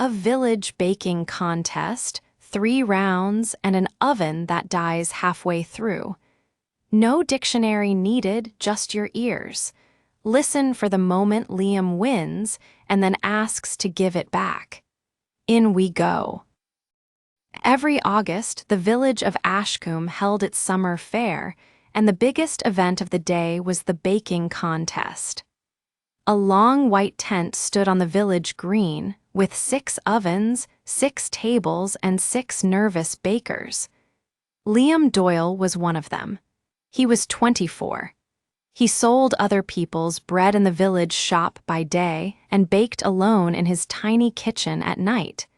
A village baking contest, 3 rounds, and an oven that dies halfway through. No dictionary needed, just your ears. Listen for the moment Liam wins and then asks to give it back. In we go. Every August, the village of Ashcombe held its summer fair, and the biggest event of the day was the baking contest. A long white tent stood on the village green, with 6 ovens, 6 tables, and 6 nervous bakers. Liam Doyle was one of them. He was 24. He sold other people's bread in the village shop by day and baked alone in his tiny kitchen at night.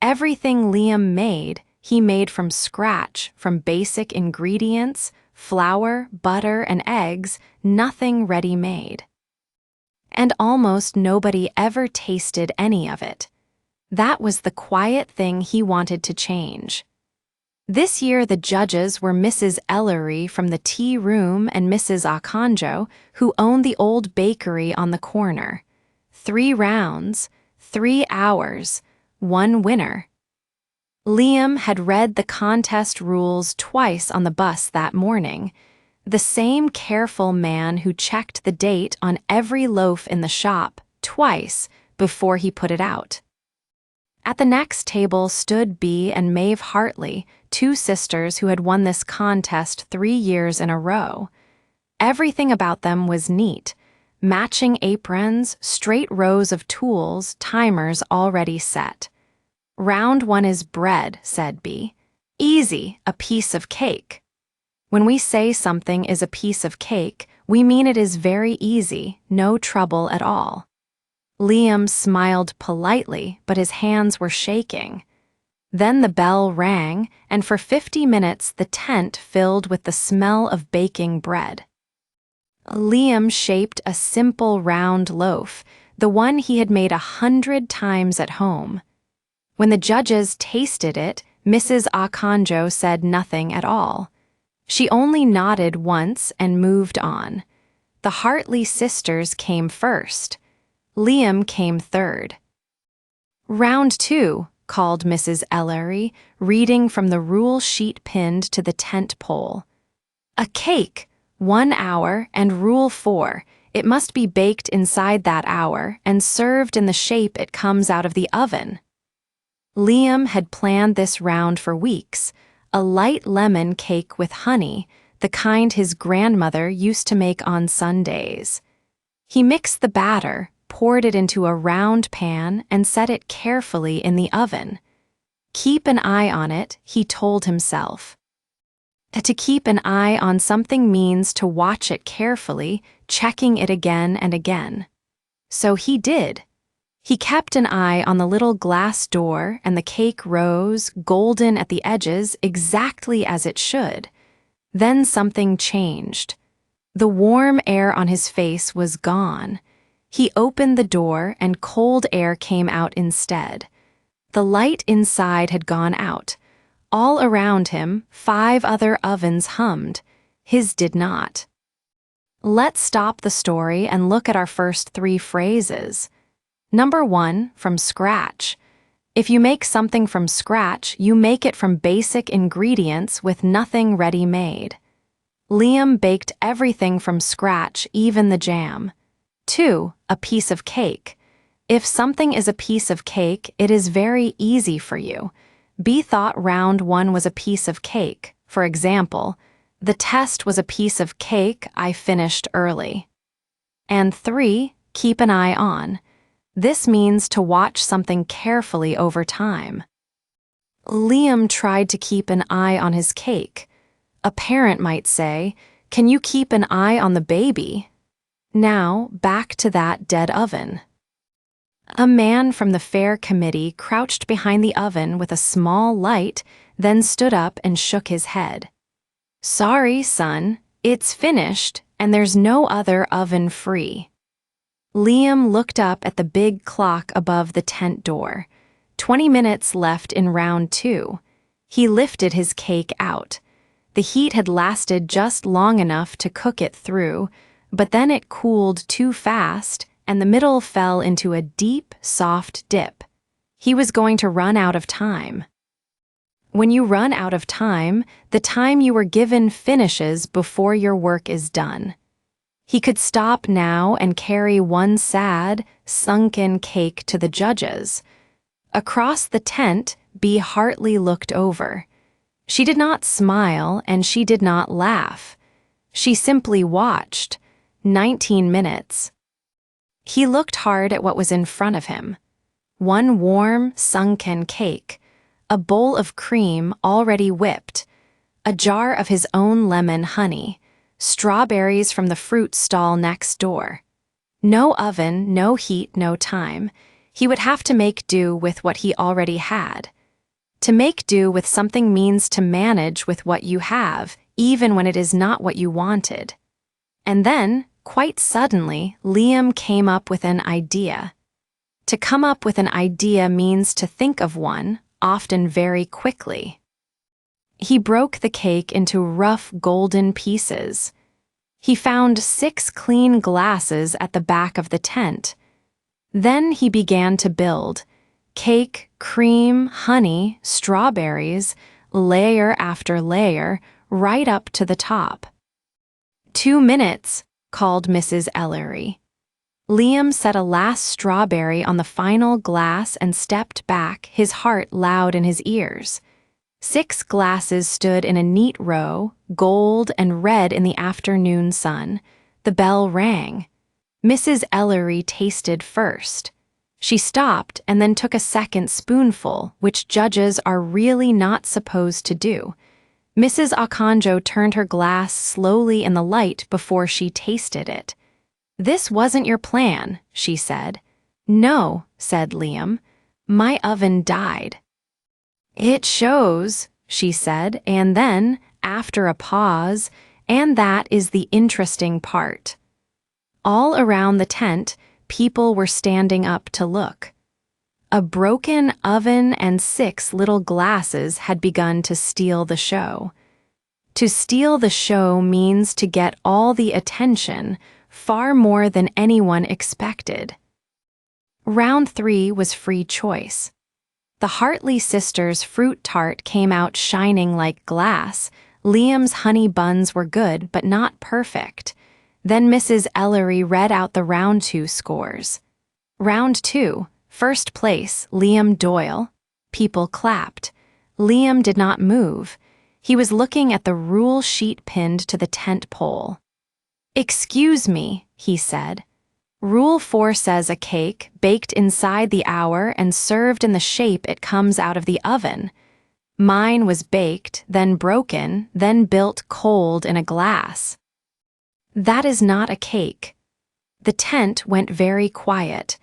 Everything Liam made, he made from scratch, from basic ingredients, flour, butter, and eggs, nothing ready-made. And almost nobody ever tasted any of it. That was the quiet thing he wanted to change. This year the judges were Mrs. Ellery from the tea room and Mrs. Akanjo, who owned the old bakery on the corner. 3 rounds, 3 hours, 1 winner. Liam had read the contest rules twice on the bus that morning. The same careful man who checked the date on every loaf in the shop twice before he put it out. At the next table stood Bea and Maeve Hartley, 2 sisters who had won this contest 3 years in a row. Everything about them was neat. Matching aprons, straight rows of tools, timers already set. "Round 1 is bread," said Bea. "Easy, a piece of cake." When we say something is a piece of cake, we mean it is very easy, no trouble at all. Liam smiled politely, but his hands were shaking. Then the bell rang, and for 50 minutes the tent filled with the smell of baking bread. Liam shaped a simple round loaf, the one he had made 100 times at home. When the judges tasted it, Mrs. Akanjo said nothing at all. She only nodded once and moved on. The Hartley sisters came first. Liam came third. "Round 2, called Mrs. Ellery, reading from the rule sheet pinned to the tent pole. "A cake, 1 hour, and Rule 4, it must be baked inside that hour and served in the shape it comes out of the oven." Liam had planned this round for weeks, a light lemon cake with honey, the kind his grandmother used to make on Sundays. He mixed the batter, poured it into a round pan, and set it carefully in the oven. Keep an eye on it, he told himself. To keep an eye on something means to watch it carefully, checking it again and again. So he did. He kept an eye on the little glass door, and the cake rose, golden at the edges, exactly as it should. Then something changed. The warm air on his face was gone. He opened the door, and cold air came out instead. The light inside had gone out. All around him, 5 other ovens hummed. His did not. Let's stop the story and look at our first 3 phrases. Number 1, from scratch. If you make something from scratch, you make it from basic ingredients with nothing ready-made. Liam baked everything from scratch, even the jam. 2, a piece of cake. If something is a piece of cake, it is very easy for you. Bea thought round 1 was a piece of cake. For example, the test was a piece of cake I finished early. And 3, keep an eye on. This means to watch something carefully over time. Liam tried to keep an eye on his cake. A parent might say, "Can you keep an eye on the baby?" Now, back to that dead oven. A man from the fair committee crouched behind the oven with a small light, then stood up and shook his head. "Sorry, son, it's finished, and there's no other oven free." Liam looked up at the big clock above the tent door. 20 minutes left in round 2. He lifted his cake out. The heat had lasted just long enough to cook it through, but then it cooled too fast, and the middle fell into a deep, soft dip. He was going to run out of time. When you run out of time, the time you were given finishes before your work is done. He could stop now and carry one sad, sunken cake to the judges. Across the tent, Bea Hartley looked over. She did not smile and she did not laugh. She simply watched. 19 minutes. He looked hard at what was in front of him. One warm, sunken cake, a bowl of cream already whipped, a jar of his own lemon honey, strawberries from the fruit stall next door. No oven, no heat, no time. He would have to make do with what he already had. To make do with something means to manage with what you have, even when it is not what you wanted. And then, quite suddenly, Liam came up with an idea. To come up with an idea means to think of one, often very quickly. He broke the cake into rough golden pieces. He found 6 clean glasses at the back of the tent. Then he began to build. Cake, cream, honey, strawberries, layer after layer, right up to the top. 2 minutes, called Mrs. Ellery. Liam set a last strawberry on the final glass and stepped back, his heart loud in his ears. 6 glasses stood in a neat row, gold and red in the afternoon sun. The bell rang. Mrs. Ellery tasted first. She stopped and then took a second spoonful, which judges are really not supposed to do. Mrs. Okonjo turned her glass slowly in the light before she tasted it. "This wasn't your plan," she said. "No," said Liam. "My oven died." "It shows," she said, and then, after a pause, "and that is the interesting part." All around the tent, people were standing up to look. A broken oven and 6 little glasses had begun to steal the show. To steal the show means to get all the attention, far more than anyone expected. Round 3 was free choice. The Hartley sisters' fruit tart came out shining like glass. Liam's honey buns were good, but not perfect. Then Mrs. Ellery read out the round 2 scores. Round 2, first place, Liam Doyle. People clapped. Liam did not move. He was looking at the rule sheet pinned to the tent pole. "Excuse me," he said. "Rule 4 says a cake baked inside the hour and served in the shape it comes out of the oven. Mine was baked, then broken, then built cold in a glass. That is not a cake." The tent went very quiet.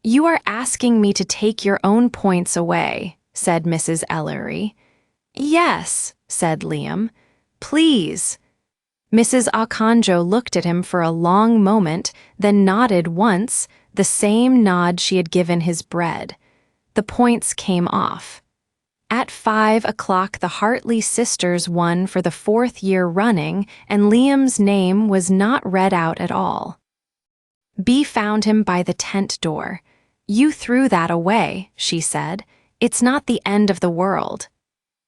"You are asking me to take your own points away," said Mrs. Ellery. "Yes," said Liam. "Please." Mrs. Okonjo looked at him for a long moment, then nodded once, the same nod she had given his bread. The points came off. At 5 o'clock, the Hartley sisters won for the 4th year running, and Liam's name was not read out at all. Bea found him by the tent door. "You threw that away," she said. "It's not the end of the world."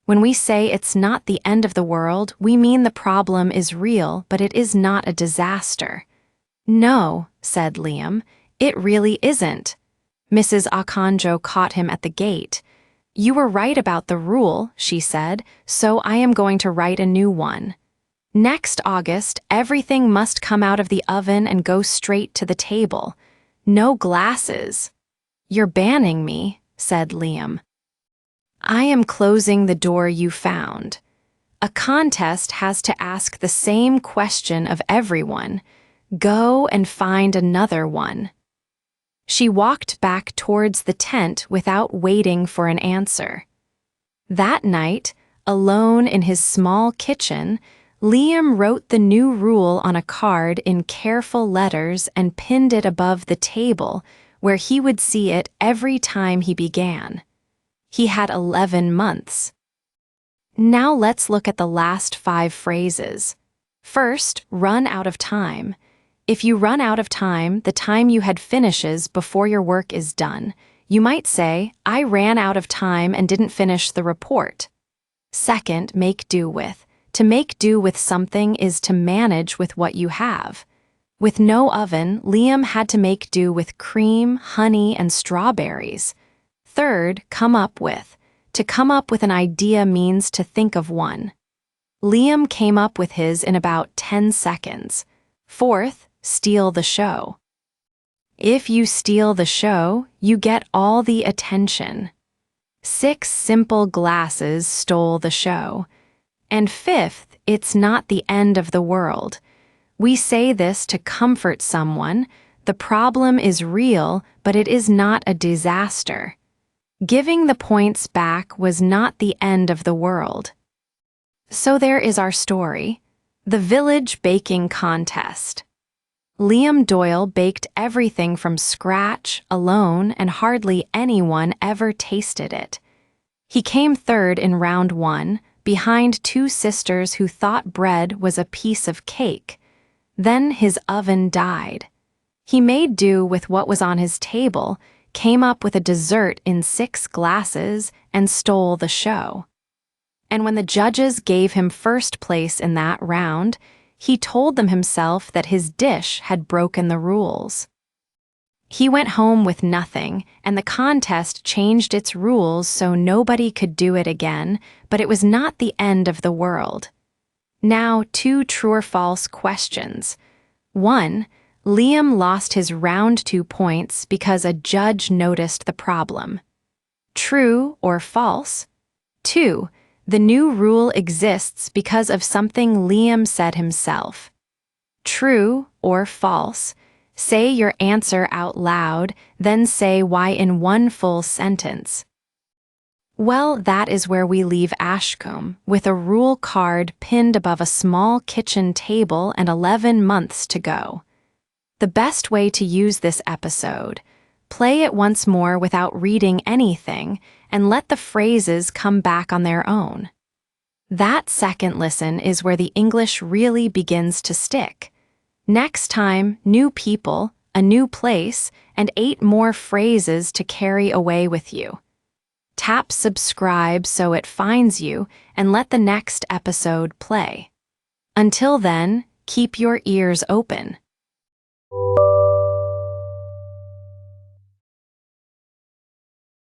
When we say it's not the end of the world, we mean the problem is real, but it is not a disaster. "No," said Liam, "it really isn't." Mrs. Okonjo caught him at the gate. "You were right about the rule," she said, "so I am going to write a new one. Next August, everything must come out of the oven and go straight to the table. No glasses." "You're banning me," said Liam. "I am closing the door you found. A contest has to ask the same question of everyone. Go and find another one." She walked back towards the tent without waiting for an answer. That night, alone in his small kitchen, Liam wrote the new rule on a card in careful letters and pinned it above the table, where he would see it every time he began. He had 11 months. Now let's look at the last 5 phrases. First, run out of time. If you run out of time, the time you had finishes before your work is done. You might say, I ran out of time and didn't finish the report. Second, make do with. To make do with something is to manage with what you have. With no oven, Liam had to make do with cream, honey, and strawberries. Third, come up with. To come up with an idea means to think of one. Liam came up with his in about 10 seconds. Fourth, steal the show. If you steal the show, you get all the attention. 6 simple glasses stole the show. And fifth, it's not the end of the world. We say this to comfort someone. The problem is real, but it is not a disaster. Giving the points back was not the end of the world. So there is our story. The Village Baking Contest. Liam Doyle baked everything from scratch, alone, and hardly anyone ever tasted it. He came third in round 1, behind 2 sisters who thought bread was a piece of cake. Then his oven died. He made do with what was on his table, came up with a dessert in 6 glasses, and stole the show. And when the judges gave him first place in that round, he told them himself that his dish had broken the rules. He went home with nothing, and the contest changed its rules so nobody could do it again, but it was not the end of the world. Now, 2 true or false questions. 1. Liam lost his round 2 points because a judge noticed the problem. True or false? 2. The new rule exists because of something Liam said himself. True or false? Say your answer out loud, then say why in 1 full sentence. Well, that is where we leave Ashcombe, with a rule card pinned above a small kitchen table and 11 months to go. The best way to use this episode: play it once more without reading anything, and let the phrases come back on their own. That second listen is where the English really begins to stick. Next time, new people, a new place, and 8 more phrases to carry away with you. Tap subscribe so it finds you, and let the next episode play. Until then, keep your ears open.